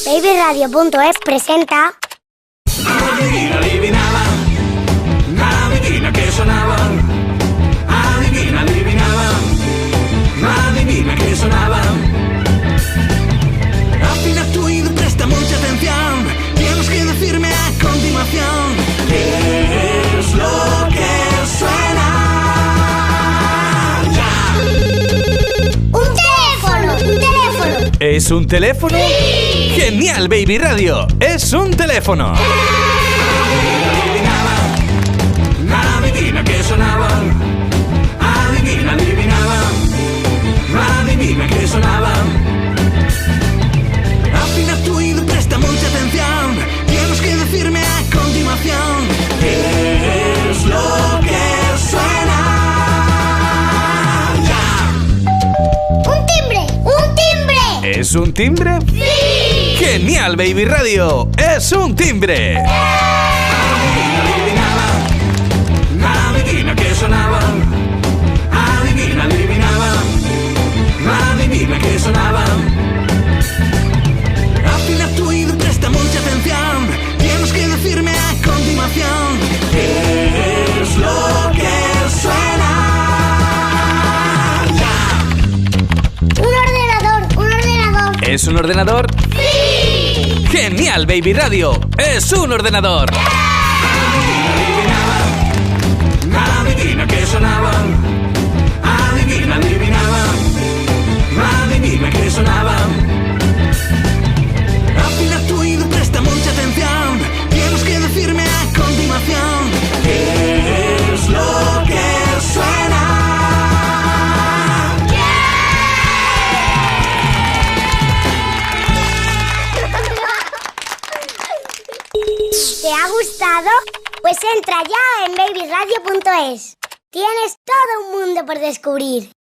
Babyradio.es presenta... Adivina, adivinaba, adivina que sonaba. Adivina, adivinaba, adivina que sonaba. Afina tu oído, presta mucha atención. Tienes que decirme a continuación qué es lo que suena. ¡Ya! ¡Un teléfono! ¡Un teléfono! ¿Es un teléfono? ¡Sí! ¡Genial, Baby Radio! ¡Es un teléfono! Adivina que sonaba. Adivina, adivinaba. Adivina que sonaba. Afina tu oído, presta mucha atención. Tienes que decirme a continuación qué es lo que suena. ¡Ya! ¡Un timbre! ¡Un timbre! ¿Es un timbre? ¡Sí! ¡Genial, Baby Radio! ¡Es un timbre! Adivina que sonaba. Adivina, adivinaba. Adivina que sonaba. Afina tu oído, presta mucha atención. Tienes que decirme a continuación qué es lo que suena. ¡Ya! ¡Un ordenador! ¡Un ordenador! ¿Es un ordenador? ¡Sí! ¡Genial, Baby Radio! ¡Es un ordenador! Adivina que sonaba. Adivina, adivinaba. Adivina que sonaba. Afina tu oído, presta mucha atención. Tienes que decirme a continuación qué es lo que suena. ¿Te ha gustado? Pues entra ya en babyradio.es. Tienes todo un mundo por descubrir.